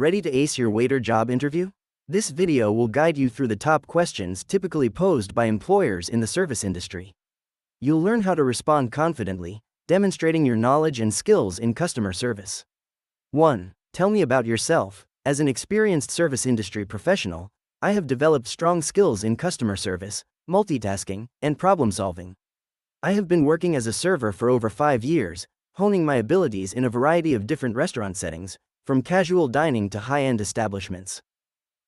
Ready to ace your waiter job interview? This video will guide you through the top questions typically posed by employers in the service industry. You'll learn how to respond confidently, demonstrating your knowledge and skills in customer service. 1. Tell me about yourself. As an experienced service industry professional, I have developed strong skills in customer service, multitasking, and problem solving. I have been working as a server for over 5 years, honing my abilities in a variety of different restaurant settings, from casual dining to high-end establishments.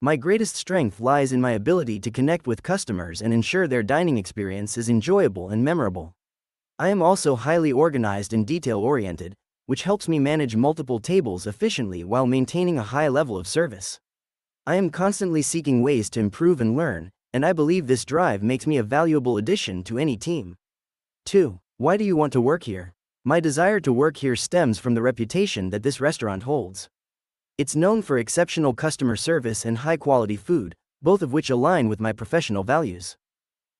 My greatest strength lies in my ability to connect with customers and ensure their dining experience is enjoyable and memorable. I am also highly organized and detail-oriented, which helps me manage multiple tables efficiently while maintaining a high level of service. I am constantly seeking ways to improve and learn, and I believe this drive makes me a valuable addition to any team. 2. Why do you want to work here? My desire to work here stems from the reputation that this restaurant holds. It's known for exceptional customer service and high-quality food, both of which align with my professional values.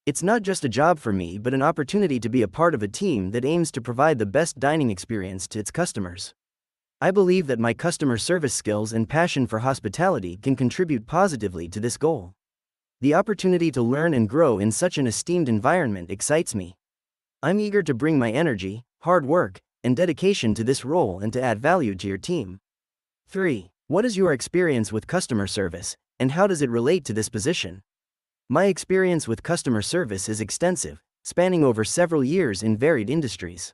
It's not just a job for me but an opportunity to be a part of a team that aims to provide the best dining experience to its customers. I believe that my customer service skills and passion for hospitality can contribute positively to this goal. The opportunity to learn and grow in such an esteemed environment excites me. I'm eager to bring my energy, hard work, and dedication to this role and to add value to your team. 3. What is your experience with customer service, and how does it relate to this position? My experience with customer service is extensive, spanning over several years in varied industries.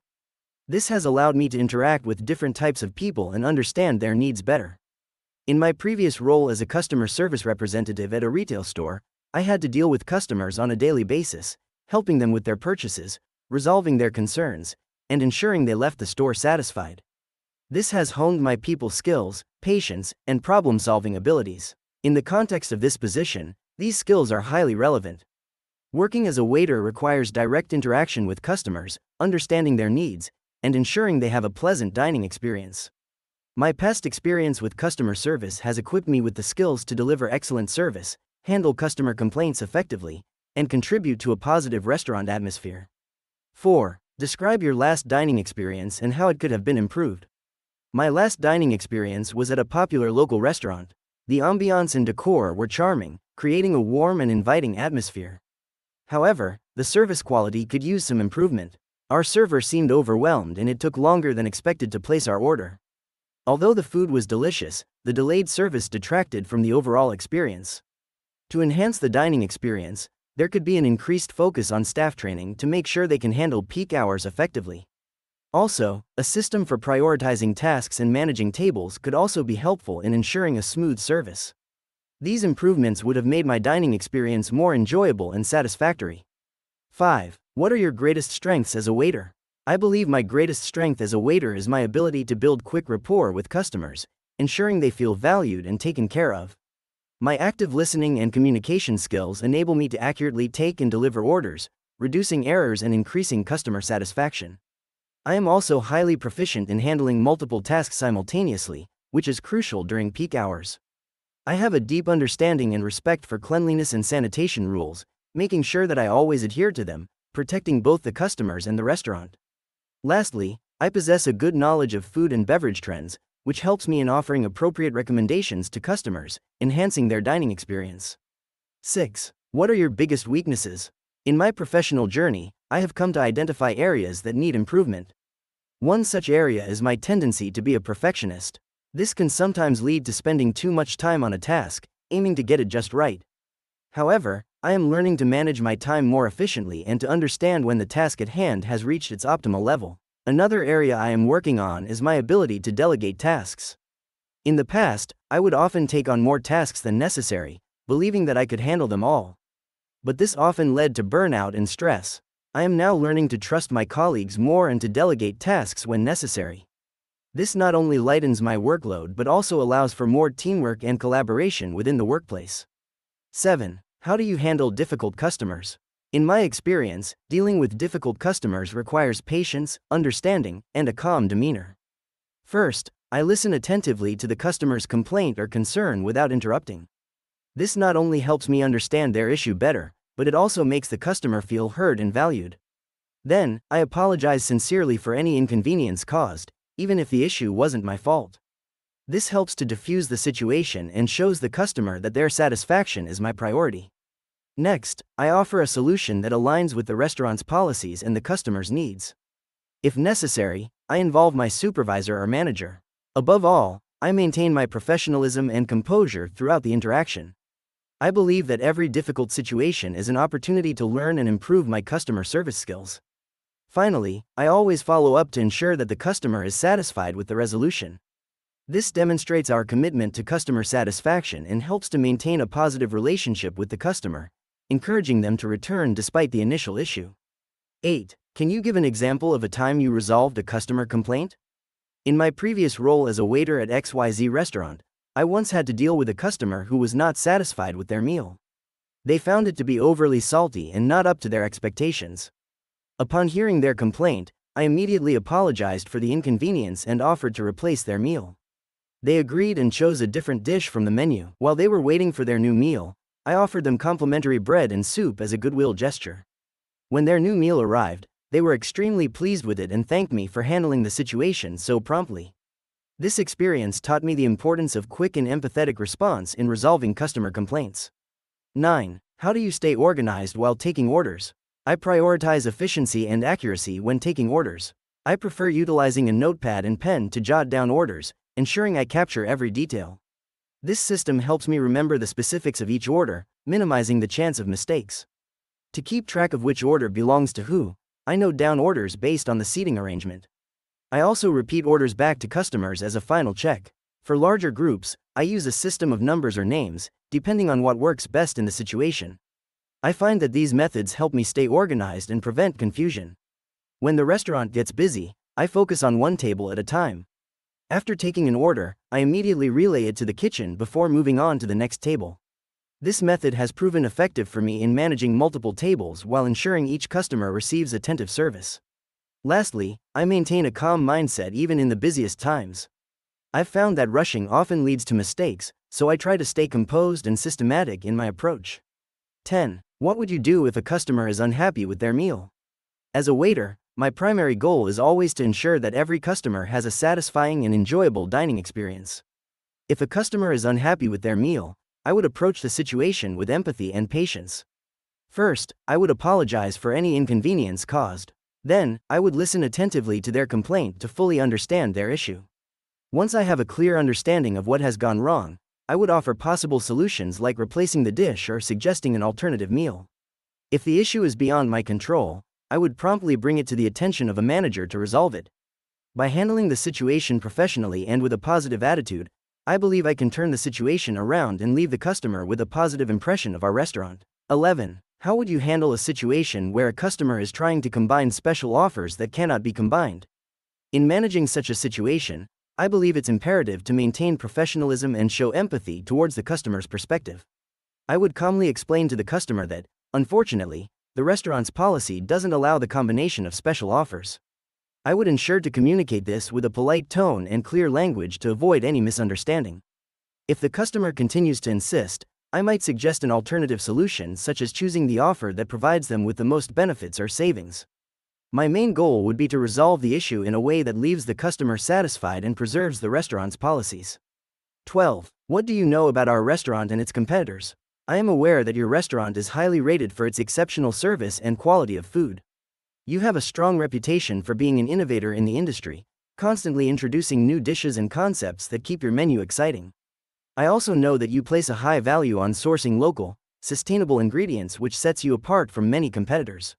This has allowed me to interact with different types of people and understand their needs better. In my previous role as a customer service representative at a retail store, I had to deal with customers on a daily basis, helping them with their purchases, resolving their concerns, and ensuring they left the store satisfied. This has honed my people skills, patience, and problem-solving abilities. In the context of this position, these skills are highly relevant. Working as a waiter requires direct interaction with customers, understanding their needs, and ensuring they have a pleasant dining experience. My past experience with customer service has equipped me with the skills to deliver excellent service, handle customer complaints effectively, and contribute to a positive restaurant atmosphere. 4. Describe your last dining experience and how it could have been improved. My last dining experience was at a popular local restaurant. The ambiance and decor were charming, creating a warm and inviting atmosphere. However, the service quality could use some improvement. Our server seemed overwhelmed and it took longer than expected to place our order. Although the food was delicious, the delayed service detracted from the overall experience. To enhance the dining experience, there could be an increased focus on staff training to make sure they can handle peak hours effectively. Also, a system for prioritizing tasks and managing tables could also be helpful in ensuring a smooth service. These improvements would have made my dining experience more enjoyable and satisfactory. 5. What are your greatest strengths as a waiter? I believe my greatest strength as a waiter is my ability to build quick rapport with customers, ensuring they feel valued and taken care of. My active listening and communication skills enable me to accurately take and deliver orders, reducing errors and increasing customer satisfaction. I am also highly proficient in handling multiple tasks simultaneously, which is crucial during peak hours. I have a deep understanding and respect for cleanliness and sanitation rules, making sure that I always adhere to them, protecting both the customers and the restaurant. Lastly, I possess a good knowledge of food and beverage trends, which helps me in offering appropriate recommendations to customers, enhancing their dining experience. 6. What are your biggest weaknesses? In my professional journey, I have come to identify areas that need improvement. One such area is my tendency to be a perfectionist. This can sometimes lead to spending too much time on a task, aiming to get it just right. However, I am learning to manage my time more efficiently and to understand when the task at hand has reached its optimal level. Another area I am working on is my ability to delegate tasks. In the past, I would often take on more tasks than necessary, believing that I could handle them all. But this often led to burnout and stress. I am now learning to trust my colleagues more and to delegate tasks when necessary. This not only lightens my workload but also allows for more teamwork and collaboration within the workplace. 7. How do you handle difficult customers? In my experience, dealing with difficult customers requires patience, understanding, and a calm demeanor. First, I listen attentively to the customer's complaint or concern without interrupting. This not only helps me understand their issue better, but it also makes the customer feel heard and valued. Then, I apologize sincerely for any inconvenience caused, even if the issue wasn't my fault. This helps to diffuse the situation and shows the customer that their satisfaction is my priority. Next, I offer a solution that aligns with the restaurant's policies and the customer's needs. If necessary, I involve my supervisor or manager. Above all, I maintain my professionalism and composure throughout the interaction. I believe that every difficult situation is an opportunity to learn and improve my customer service skills. Finally, I always follow up to ensure that the customer is satisfied with the resolution. This demonstrates our commitment to customer satisfaction and helps to maintain a positive relationship with the customer, encouraging them to return despite the initial issue. 8. Can you give an example of a time you resolved a customer complaint? In my previous role as a waiter at XYZ restaurant, I once had to deal with a customer who was not satisfied with their meal. They found it to be overly salty and not up to their expectations. Upon hearing their complaint, I immediately apologized for the inconvenience and offered to replace their meal. They agreed and chose a different dish from the menu. While they were waiting for their new meal, I offered them complimentary bread and soup as a goodwill gesture. When their new meal arrived, they were extremely pleased with it and thanked me for handling the situation so promptly. This experience taught me the importance of quick and empathetic response in resolving customer complaints. 9. How do you stay organized while taking orders? I prioritize efficiency and accuracy when taking orders. I prefer utilizing a notepad and pen to jot down orders, ensuring I capture every detail. This system helps me remember the specifics of each order, minimizing the chance of mistakes. To keep track of which order belongs to who, I note down orders based on the seating arrangement. I also repeat orders back to customers as a final check. For larger groups, I use a system of numbers or names, depending on what works best in the situation. I find that these methods help me stay organized and prevent confusion. When the restaurant gets busy, I focus on one table at a time. After taking an order, I immediately relay it to the kitchen before moving on to the next table. This method has proven effective for me in managing multiple tables while ensuring each customer receives attentive service. Lastly, I maintain a calm mindset even in the busiest times. I've found that rushing often leads to mistakes, so I try to stay composed and systematic in my approach. 10. What would you do if a customer is unhappy with their meal? As a waiter, my primary goal is always to ensure that every customer has a satisfying and enjoyable dining experience. If a customer is unhappy with their meal, I would approach the situation with empathy and patience. First, I would apologize for any inconvenience caused. Then, I would listen attentively to their complaint to fully understand their issue. Once I have a clear understanding of what has gone wrong, I would offer possible solutions like replacing the dish or suggesting an alternative meal. If the issue is beyond my control, I would promptly bring it to the attention of a manager to resolve it. By handling the situation professionally and with a positive attitude, I believe I can turn the situation around and leave the customer with a positive impression of our restaurant. 11. How would you handle a situation where a customer is trying to combine special offers that cannot be combined? In managing such a situation, I believe it's imperative to maintain professionalism and show empathy towards the customer's perspective. I would calmly explain to the customer that, unfortunately, the restaurant's policy doesn't allow the combination of special offers. I would ensure to communicate this with a polite tone and clear language to avoid any misunderstanding. If the customer continues to insist, I might suggest an alternative solution such as choosing the offer that provides them with the most benefits or savings. My main goal would be to resolve the issue in a way that leaves the customer satisfied and preserves the restaurant's policies. 12. What do you know about our restaurant and its competitors? I am aware that your restaurant is highly rated for its exceptional service and quality of food. You have a strong reputation for being an innovator in the industry, constantly introducing new dishes and concepts that keep your menu exciting. I also know that you place a high value on sourcing local, sustainable ingredients, which sets you apart from many competitors.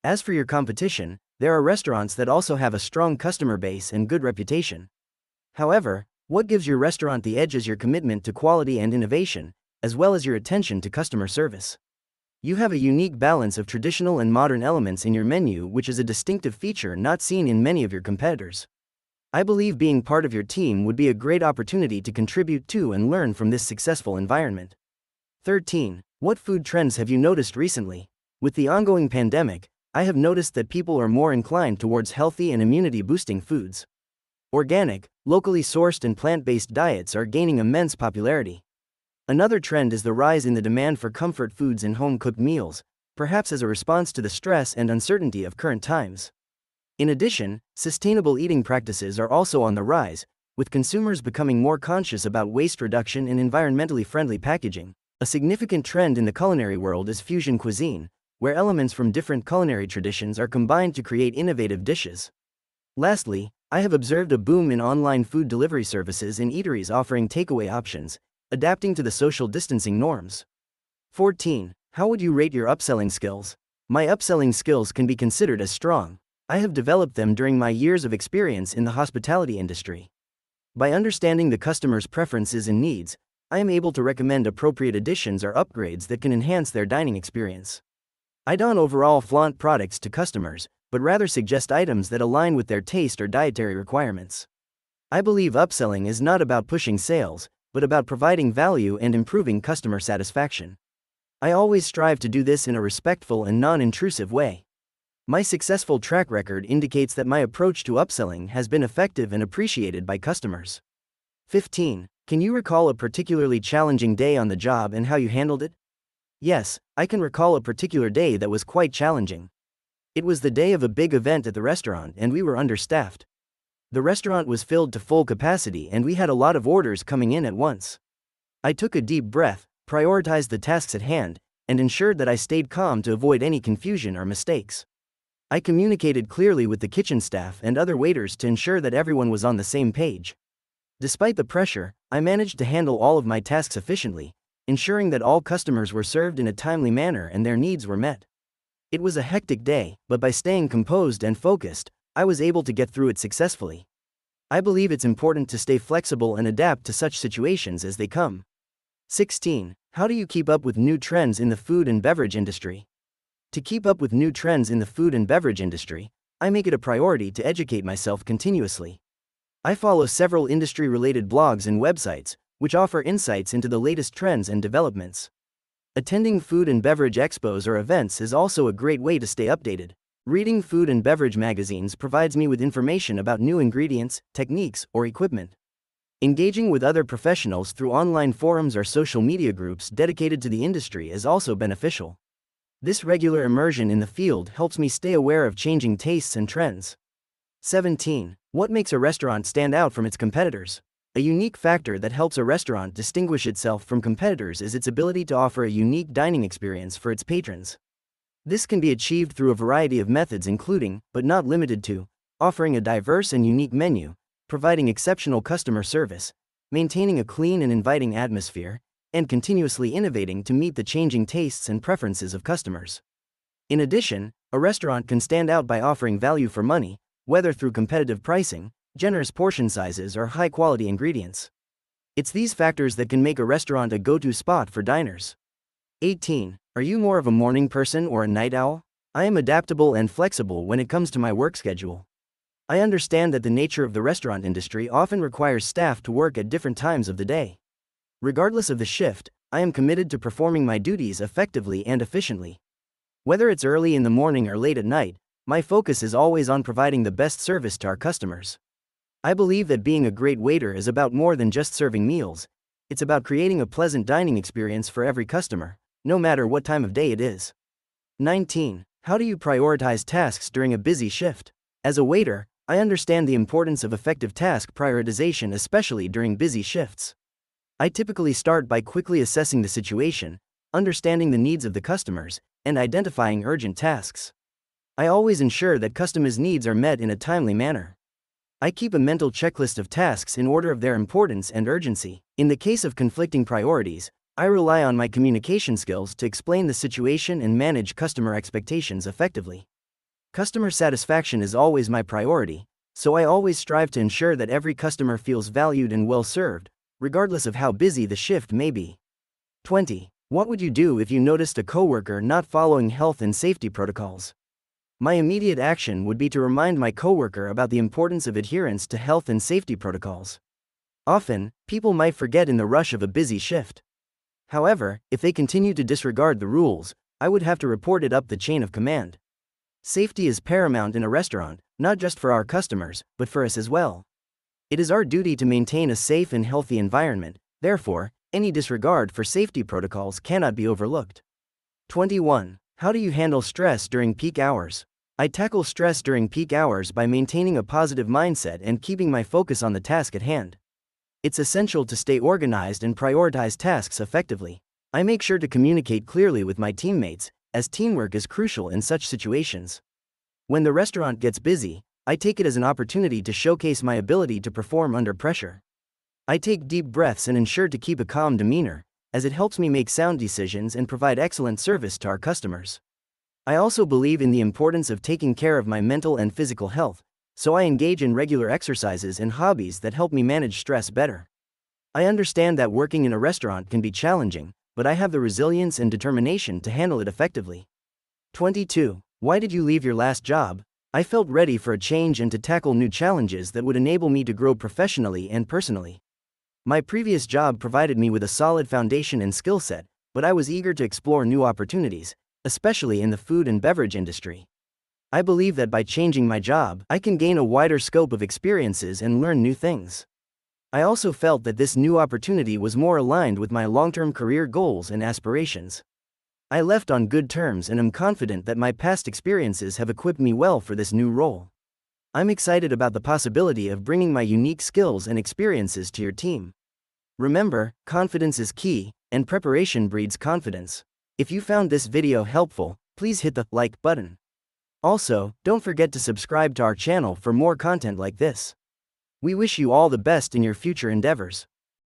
As for your competition, there are restaurants that also have a strong customer base and good reputation. However, what gives your restaurant the edge is your commitment to quality and innovation, as well as your attention to customer service. You have a unique balance of traditional and modern elements in your menu, which is a distinctive feature not seen in many of your competitors. I believe being part of your team would be a great opportunity to contribute to and learn from this successful environment. 13. What food trends have you noticed recently? With the ongoing pandemic, I have noticed that people are more inclined towards healthy and immunity-boosting foods. Organic, locally sourced and plant-based diets are gaining immense popularity. Another trend is the rise in the demand for comfort foods and home-cooked meals, perhaps as a response to the stress and uncertainty of current times. In addition, sustainable eating practices are also on the rise, with consumers becoming more conscious about waste reduction and environmentally friendly packaging. A significant trend in the culinary world is fusion cuisine, where elements from different culinary traditions are combined to create innovative dishes. Lastly, I have observed a boom in online food delivery services and eateries offering takeaway options, adapting to the social distancing norms. 14. How would you rate your upselling skills? My upselling skills can be considered as strong. I have developed them during my years of experience in the hospitality industry. By understanding the customer's preferences and needs, I am able to recommend appropriate additions or upgrades that can enhance their dining experience. I don't overall flaunt products to customers, but rather suggest items that align with their taste or dietary requirements. I believe upselling is not about pushing sales, but about providing value and improving customer satisfaction. I always strive to do this in a respectful and non-intrusive way. My successful track record indicates that my approach to upselling has been effective and appreciated by customers. 15. Can you recall a particularly challenging day on the job and how you handled it? Yes, I can recall a particular day that was quite challenging. It was the day of a big event at the restaurant and we were understaffed. The restaurant was filled to full capacity and we had a lot of orders coming in at once. I took a deep breath, prioritized the tasks at hand, and ensured that I stayed calm to avoid any confusion or mistakes. I communicated clearly with the kitchen staff and other waiters to ensure that everyone was on the same page. Despite the pressure, I managed to handle all of my tasks efficiently, ensuring that all customers were served in a timely manner and their needs were met. It was a hectic day, but by staying composed and focused, I was able to get through it successfully. I believe it's important to stay flexible and adapt to such situations as they come. 16. How do you keep up with new trends in the food and beverage industry? To keep up with new trends in the food and beverage industry, I make it a priority to educate myself continuously. I follow several industry-related blogs and websites, which offer insights into the latest trends and developments. Attending food and beverage expos or events is also a great way to stay updated. Reading food and beverage magazines provides me with information about new ingredients, techniques, or equipment. Engaging with other professionals through online forums or social media groups dedicated to the industry is also beneficial. This regular immersion in the field helps me stay aware of changing tastes and trends. 17. What makes a restaurant stand out from its competitors? A unique factor that helps a restaurant distinguish itself from competitors is its ability to offer a unique dining experience for its patrons. This can be achieved through a variety of methods including, but not limited to, offering a diverse and unique menu, providing exceptional customer service, maintaining a clean and inviting atmosphere, and continuously innovating to meet the changing tastes and preferences of customers. In addition, a restaurant can stand out by offering value for money, whether through competitive pricing, generous portion sizes, or high-quality ingredients. It's these factors that can make a restaurant a go-to spot for diners. 18. Are you more of a morning person or a night owl? I am adaptable and flexible when it comes to my work schedule. I understand that the nature of the restaurant industry often requires staff to work at different times of the day. Regardless of the shift, I am committed to performing my duties effectively and efficiently. Whether it's early in the morning or late at night, my focus is always on providing the best service to our customers. I believe that being a great waiter is about more than just serving meals. It's about creating a pleasant dining experience for every customer, no matter what time of day it is. 19. How do you prioritize tasks during a busy shift? As a waiter, I understand the importance of effective task prioritization, especially during busy shifts. I typically start by quickly assessing the situation, understanding the needs of the customers, and identifying urgent tasks. I always ensure that customers' needs are met in a timely manner. I keep a mental checklist of tasks in order of their importance and urgency. In the case of conflicting priorities, I rely on my communication skills to explain the situation and manage customer expectations effectively. Customer satisfaction is always my priority, so I always strive to ensure that every customer feels valued and well served, regardless of how busy the shift may be. 20. What would you do if you noticed a coworker not following health and safety protocols? My immediate action would be to remind my coworker about the importance of adherence to health and safety protocols. Often, people might forget in the rush of a busy shift. However, if they continue to disregard the rules, I would have to report it up the chain of command. Safety is paramount in a restaurant, not just for our customers, but for us as well. It is our duty to maintain a safe and healthy environment, therefore, any disregard for safety protocols cannot be overlooked. 21. How do you handle stress during peak hours? I tackle stress during peak hours by maintaining a positive mindset and keeping my focus on the task at hand. It's essential to stay organized and prioritize tasks effectively. I make sure to communicate clearly with my teammates, as teamwork is crucial in such situations. When the restaurant gets busy, I take it as an opportunity to showcase my ability to perform under pressure. I take deep breaths and ensure to keep a calm demeanor, as it helps me make sound decisions and provide excellent service to our customers. I also believe in the importance of taking care of my mental and physical health, so I engage in regular exercises and hobbies that help me manage stress better. I understand that working in a restaurant can be challenging, but I have the resilience and determination to handle it effectively. 22. Why did you leave your last job? I felt ready for a change and to tackle new challenges that would enable me to grow professionally and personally. My previous job provided me with a solid foundation and skill set, but I was eager to explore new opportunities, especially in the food and beverage industry. I believe that by changing my job, I can gain a wider scope of experiences and learn new things. I also felt that this new opportunity was more aligned with my long-term career goals and aspirations. I left on good terms and am confident that my past experiences have equipped me well for this new role. I'm excited about the possibility of bringing my unique skills and experiences to your team. Remember, confidence is key, and preparation breeds confidence. If you found this video helpful, please hit the like button. Also, don't forget to subscribe to our channel for more content like this. We wish you all the best in your future endeavors.